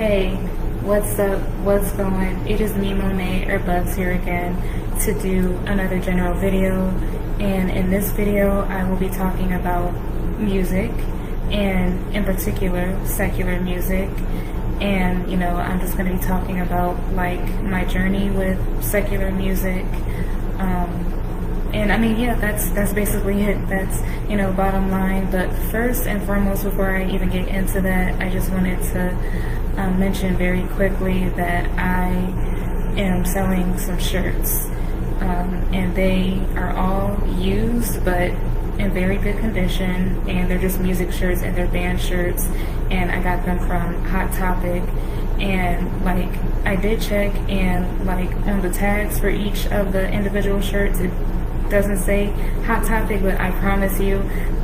Hey, what's up? What's going? It is me, Monaye, or Bugs, here again to do another general video. And in this video, I will be talking about music, and in particular, secular music. And, you know, I'm just going to be talking about, like, my journey with secular music. And I mean, yeah, that's basically it. That's, you know, bottom line. But first and foremost, before I even get into that, I just wanted to mention very quickly that I am selling some shirts. And they are all used, but in very good condition. And they're just music shirts and they're band shirts. And I got them from Hot Topic. And, like, I did check, and, like, on the tags for each of the individual shirts, it doesn't say Hot Topic, but I promise you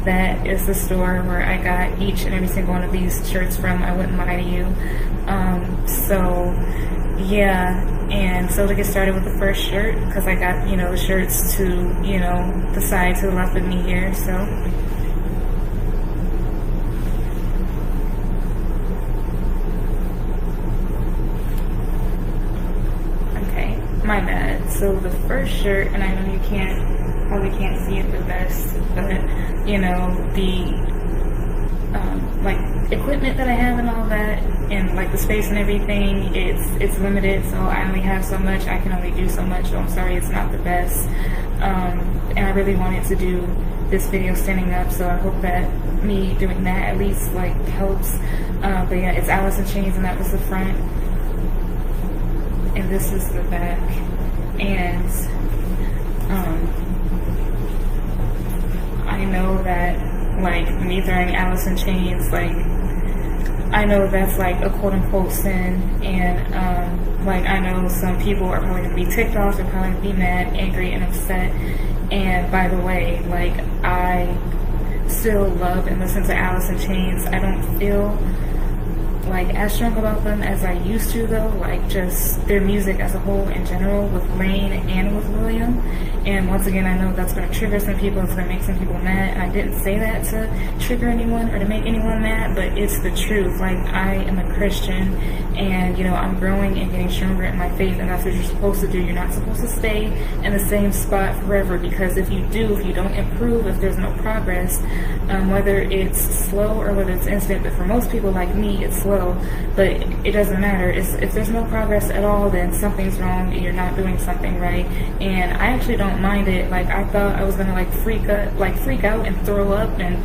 that is the store where I got each and every single one of these shirts from. I wouldn't lie to you. So yeah, and so to get started with the first shirt, because I got, you know, the shirts to, you know, the side to the left of me here, so okay, my bad. So the first shirt, and I know you probably can't see it the best, but, you know, the like equipment that I have and all that, and like the space and everything, it's limited, so I only have so much. I can only do so much, so I'm sorry it's not the best. And I really wanted to do this video standing up, so I hope that me doing that at least like helps. But yeah, it's Alice in Chains, and that was the front, and this is the back. And I know that, like, me throwing Alice in Chains, like, I know that's like a quote-unquote sin, and like, I know some people are probably gonna be ticked off, they're probably gonna be mad, angry, and upset. And by the way, like, I still love and listen to Alice in Chains. I don't feel like as strong about them as I used to, though, like just their music as a whole in general, with Lane and with William. And once again, I know that's going to trigger some people, it's going to make some people mad, and I didn't say that to trigger anyone or to make anyone mad, but it's the truth. Like, I am a Christian, and, you know, I'm growing and getting stronger in my faith, and that's what you're supposed to do. You're not supposed to stay in the same spot forever, because if you do, if you don't improve, if there's no progress, whether it's slow or whether it's instant, but for most people like me, it's slow. But it doesn't matter. If there's no progress at all, then something's wrong and you're not doing something right. And I actually don't mind it. Like, I thought I was gonna like freak out and throw up and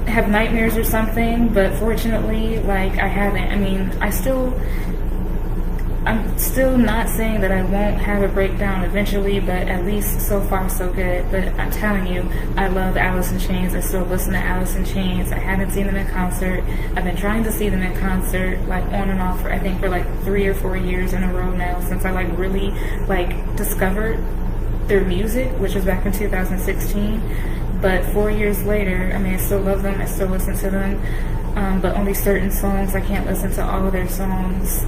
have nightmares or something, but fortunately, like, I haven't. I mean, I'm still not saying that I won't have a breakdown eventually, but at least so far so good. But I'm telling you, I love Alice in Chains. I still listen to Alice in Chains. I haven't seen them in concert. I've been trying to see them in concert, like, on and off for, I think, for like 3 or 4 years in a row now, since I like really like discovered their music, which was back in 2016. But 4 years later, I mean, I still love them. I still listen to them. But only certain songs. I can't listen to all of their songs.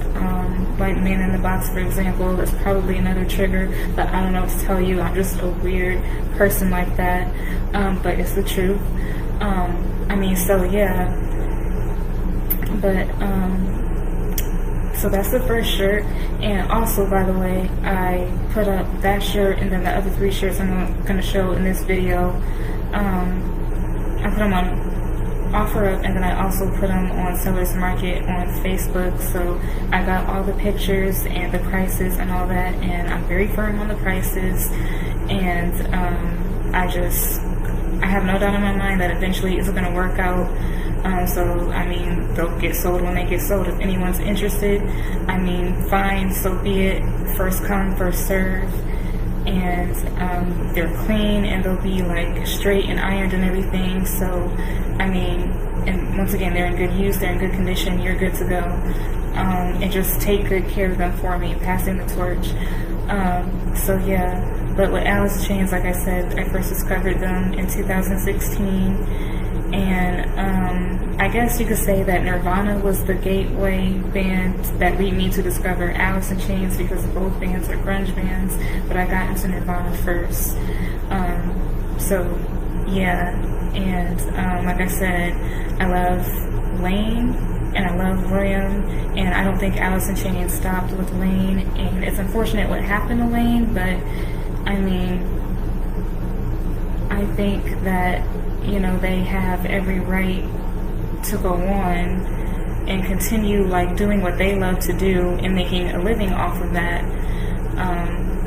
Like Man in the Box, for example, that's probably another trigger, but I don't know what to tell you. I'm just a weird person like that. But it's the truth. I mean, so yeah. But, so that's the first shirt. And also, by the way, I put up that shirt and then the other 3 shirts I'm going to show in this video. I put them on OfferUp, and then I also put them on Sellers Market on Facebook. So I got all the pictures and the prices and all that, and I'm very firm on the prices. And I have no doubt in my mind that eventually it's going to work out. So, I mean, they'll get sold when they get sold. If anyone's interested, I mean, fine, so be it. First come, first serve. And they're clean, and they'll be like straight and ironed and everything. So, I mean, and once again, they're in good use, they're in good condition, you're good to go. And just take good care of them for me, passing the torch. So yeah. But with Alice in Chains, like I said, I first discovered them in 2016. And I guess you could say that Nirvana was the gateway band that led me to discover Alice in Chains, because both bands are grunge bands, but I got into Nirvana first. So yeah, and like I said, I love Lane, and I love William, and I don't think Alice in Chains stopped with Lane, and it's unfortunate what happened to Lane, but I mean, I think that, you know, they have every right to go on and continue like doing what they love to do and making a living off of that,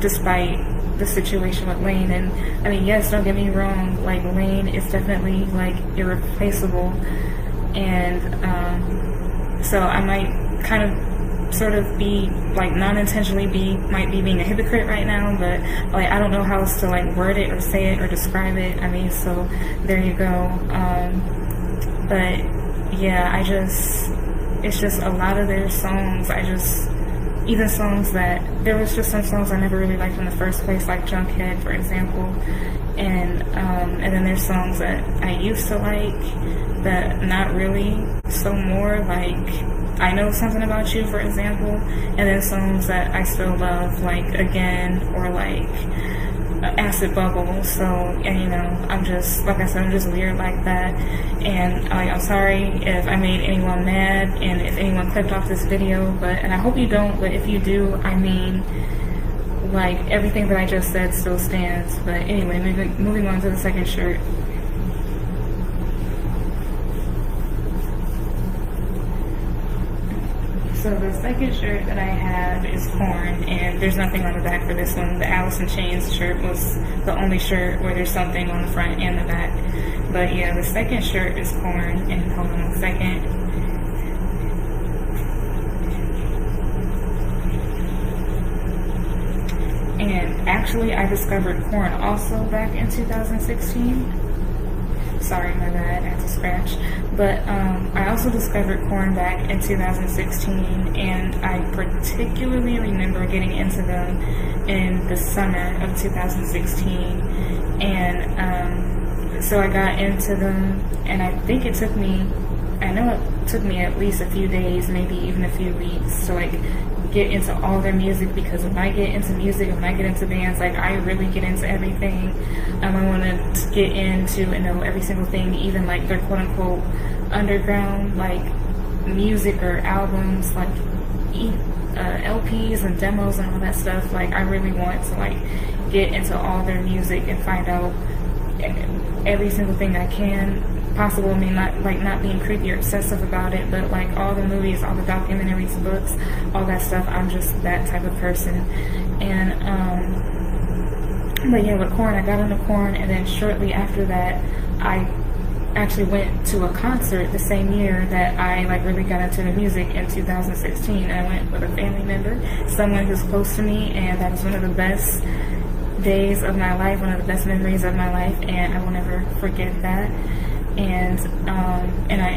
despite the situation with Lane. And I mean, yes, don't get me wrong, like Lane is definitely like irreplaceable, and so I might kind of sort of be like non-intentionally might be being a hypocrite right now, but like I don't know how else to like word it or say it or describe it. I mean, so there you go. But yeah, it's just a lot of their songs, even songs that, there was just some songs I never really liked in the first place, like Junkhead, for example, and then there's songs that I used to like, that not really, so more like I Know Something About You, for example, and then songs that I still love, like Again, or like Acid Bubble. So, and you know, I'm just, like I said, I'm just weird like that, and like, I'm sorry if I made anyone mad and if anyone clipped off this video, and I hope you don't, but if you do, I mean, like, everything that I just said still stands. But anyway, moving on to the second shirt. So the second shirt that I have is Korn, and there's nothing on the back for this one. The Alice in Chains shirt was the only shirt where there's something on the front and the back. But yeah, the second shirt is Korn, and hold on a second. And actually, I discovered Korn also back in 2016. Sorry, my bad, I had to scratch. But I also discovered Korn back in 2016, and I particularly remember getting into them in the summer of 2016. And so I got into them, and I think it took me, I know it took me at least a few days, maybe even a few weeks, to like get into all their music, because when I get into music, when I get into bands, like I really get into everything. I want to get into and know every single thing, even like their quote unquote underground like music or albums, like LPs and demos and all that stuff. Like I really want to like get into all their music and find out every single thing I can possible. I mean, not being creepy or obsessive about it, but like all the movies, all the documentaries, books, all that stuff. I'm just that type of person. And but yeah, with Korn, I got into Korn, and then shortly after that, I actually went to a concert the same year that I like really got into the music in 2016. I went with a family member, someone who's close to me, and that was one of the best days of my life, one of the best memories of my life, and I will never forget that. And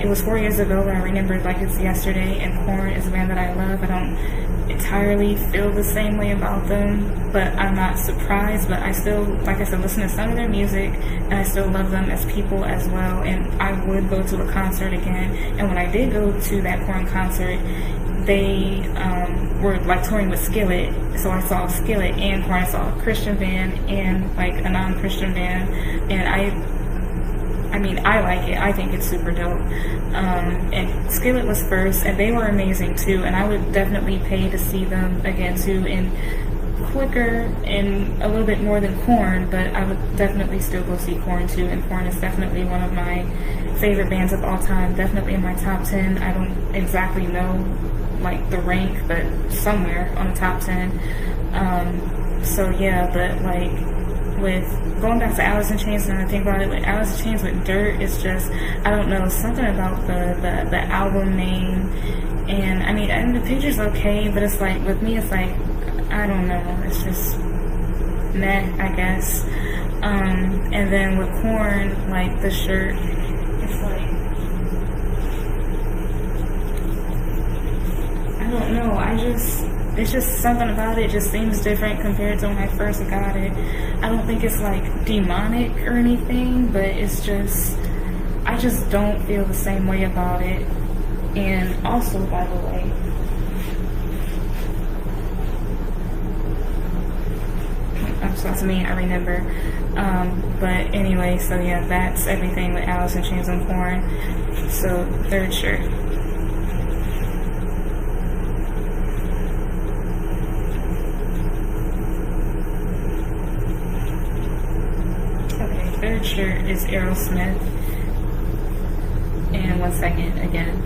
it was 4 years ago, but I remember it like it's yesterday. And Korn is a band that I love. I don't entirely feel the same way about them, but I'm not surprised. But I still, like I said, listen to some of their music, and I still love them as people as well. And I would go to a concert again. And when I did go to that Korn concert, they were like touring with Skillet, so I saw Skillet and Korn. I saw a Christian band and like a non-Christian band, and I mean, I like it. I think it's super dope. And Skillet was first, and they were amazing too. And I would definitely pay to see them again too, and quicker and a little bit more than Korn. But I would definitely still go see Korn too. And Korn is definitely one of my favorite bands of all time. Definitely in my top 10. I don't exactly know like the rank, but somewhere on the top 10. So yeah, but like, with going back to Alice in Chains, and I think about it, with Alice in Chains with Dirt, it's just, I don't know, something about the album name, and I mean, and the picture's okay, but it's like, with me, it's like, I don't know, it's just meh, I guess. And then with Korn, like the shirt, it's like, I don't know, it's just something about it just seems different compared to when I first got it. I don't think it's like demonic or anything, but it's just, I just don't feel the same way about it. And also, by the way, so that's me, I remember. But anyway, so yeah, that's everything with Alice in Chains and Korn. So, third shirt. shirt is Aerosmith. And 1 second again.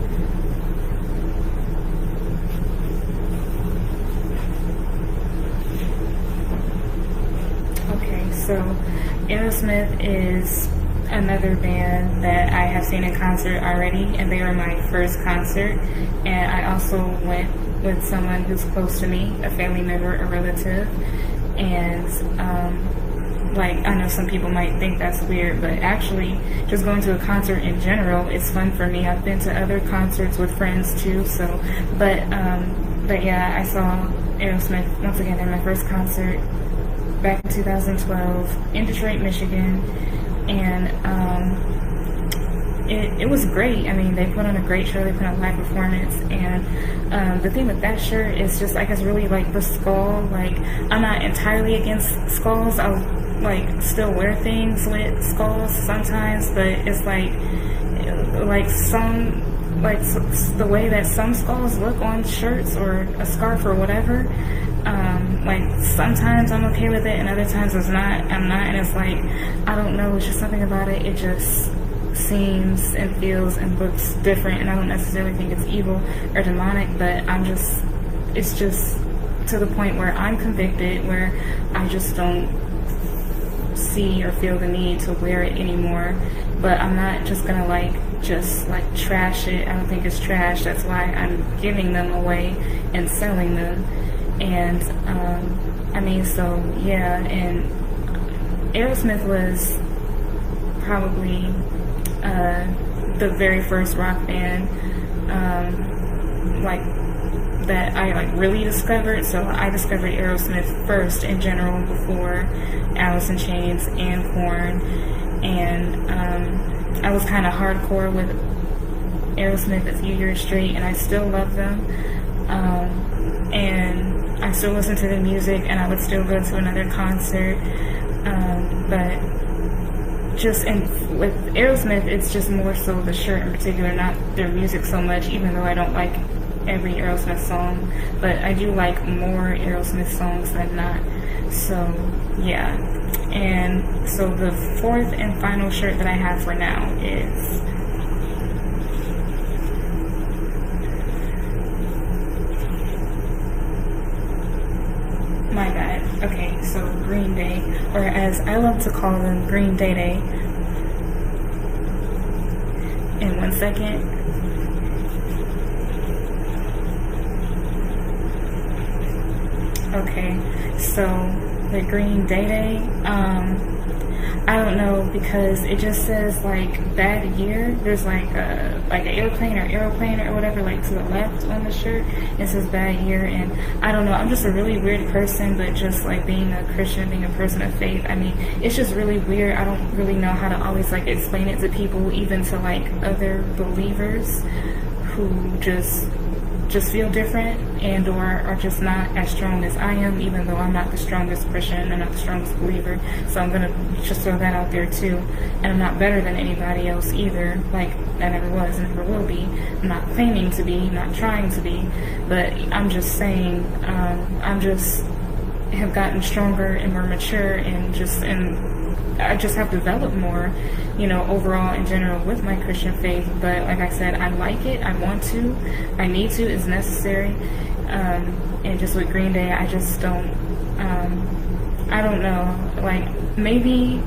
Okay, so Aerosmith is another band that I have seen in concert already, and they were my first concert. And I also went with someone who's close to me, a family member, a relative. And like, I know some people might think that's weird, but actually just going to a concert in general is fun for me. I've been to other concerts with friends too, so but yeah, I saw Aerosmith once again at my first concert back in 2012 in Detroit, Michigan. And it was great. I mean, they put on a great show, they put on a live performance, and the thing with that shirt is just, I guess, really like the skull. Like, I'm not entirely against skulls. I'll like still wear things with skulls sometimes, but it's like some, like the way that some skulls look on shirts or a scarf or whatever, like sometimes I'm okay with it and other times I'm not, and it's like, I don't know, it's just something about it, it just seems and feels and looks different, and I don't necessarily think it's evil or demonic, but it's just to the point where I'm convicted, where I just don't see or feel the need to wear it anymore. But I'm not just gonna just trash it. I don't think it's trash. That's why I'm giving them away and selling them. And I mean, so yeah. And Aerosmith was probably the very first rock band that I really discovered. So I discovered Aerosmith first in general before Alice in Chains and Korn, and I was kind of hardcore with Aerosmith a few years straight, and I still love them, and I still listen to the music, and I would still go to another concert, but just with Aerosmith, it's just more so the shirt in particular, not their music so much, even though I don't like every Aerosmith song, but I do like more Aerosmith songs than not. So yeah. And so the fourth and final shirt that I have for now is my bad. Okay, so Green Day, or as I love to call them, Green Day Day. In 1 second. Okay, so the Green Day Day, I don't know, because it just says bad year. There's like an airplane or whatever to the left on the shirt. It says bad year, and I don't know, I'm just a really weird person, but just being a Christian, being a person of faith, I mean, it's just really weird. I don't really know how to always explain it to people, even to other believers who just feel different and or are just not as strong as I am, even though I'm not the strongest Christian and not the strongest believer. So I'm gonna just throw that out there too. And I'm not better than anybody else either, I never was and never will be. I'm not claiming to be, not trying to be, but I'm just saying, I'm just have gotten stronger and more mature, and I just have developed more, overall in general with my Christian faith. But like I said, I like it, I want to, I need to, it's necessary. And just with Green Day, I just don't, I don't know, maybe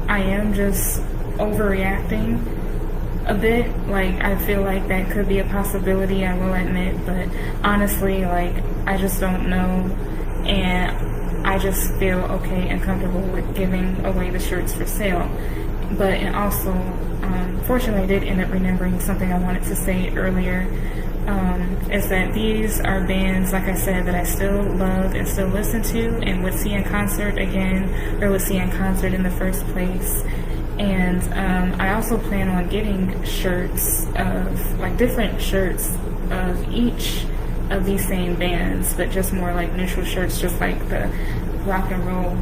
I am just overreacting a bit. I feel like that could be a possibility, I will admit, but honestly, I just don't know. And I just feel okay and comfortable with giving away the shirts for sale. But and also, fortunately, I did end up remembering something I wanted to say earlier, is that these are bands, like I said, that I still love and still listen to and would see in concert again, or would see in concert in the first place. And I also plan on getting shirts of, different shirts of each of these same bands, but just more neutral shirts, just the rock and roll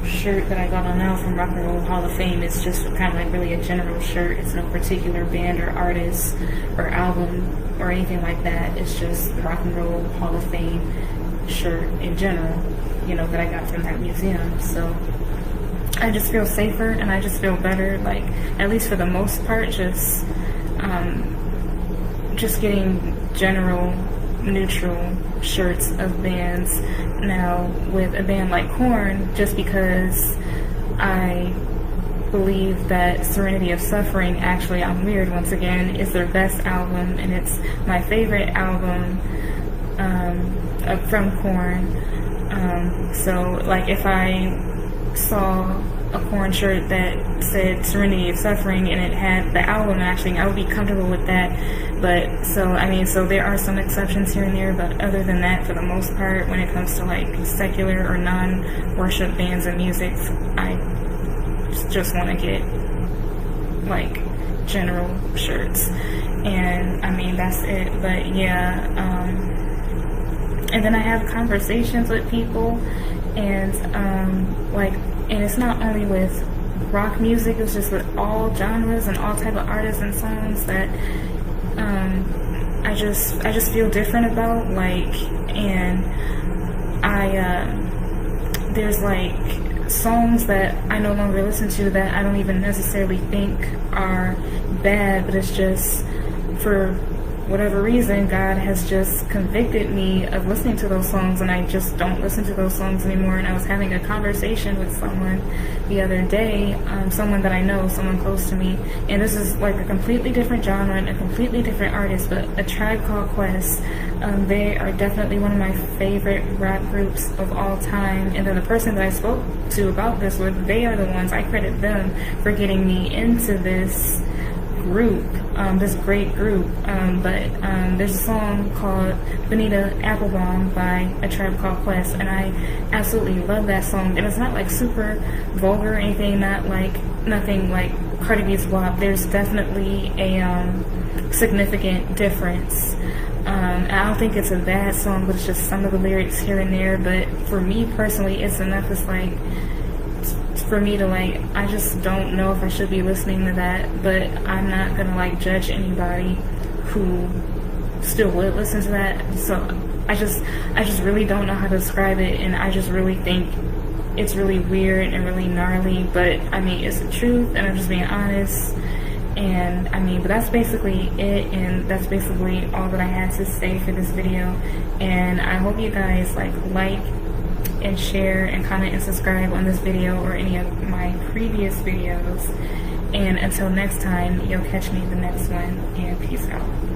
shirt that I got on now from Rock and Roll Hall of Fame. It's just kind of really a general shirt. It's no particular band or artist or album or anything like that. It's just the Rock and Roll Hall of Fame shirt in general, that I got from that museum. So I just feel safer and I just feel better, like, at least for the most part, just getting general neutral shirts of bands. Now with a band like Korn, just because I believe that Serenity of Suffering, actually, I'm weird once again, is their best album, and it's my favorite album from Korn. So like if I saw a Korn shirt that said Serenity of Suffering and it had the album, actually, I would be comfortable with that. But so I mean, so there are some exceptions here and there, but other than that, for the most part, when it comes to like secular or non-worship bands and music, I just want to get like general shirts, and I mean that's it. But yeah, and then I have conversations with people, and and it's not only with rock music, it's just with all genres and all type of artists and songs that I just feel different about, like, and there's like songs that I no longer listen to that I don't even necessarily think are bad, but it's just for whatever reason God has just convicted me of listening to those songs, and I just don't listen to those songs anymore. And I was having a conversation with someone the other day, someone that I know, someone close to me, and this is like a completely different genre and a completely different artist, but A Tribe Called Quest. They are definitely one of my favorite rap groups of all time, and then the person that I spoke to about this with, they are the ones, I credit them for getting me into this group, this great group. But there's a song called Bonita Applebum by A Tribe Called Quest, and I absolutely love that song. And it's not like super vulgar or anything, nothing like Cardi B's WAP. There's definitely a significant difference. I don't think it's a bad song, but it's just some of the lyrics here and there. But for me personally, it's enough. It's like, for me to like, I just don't know if I should be listening to that, but I'm not gonna like judge anybody who still would listen to that. So I just really don't know how to describe it, and I just really think it's really weird and really gnarly, but I mean, it's the truth, and I'm just being honest. And I mean, but that's basically it, and that's basically all that I had to say for this video. And I hope you guys like and share and comment and subscribe on this video or any of my previous videos. And until next time, you'll catch me in the next one, and peace out.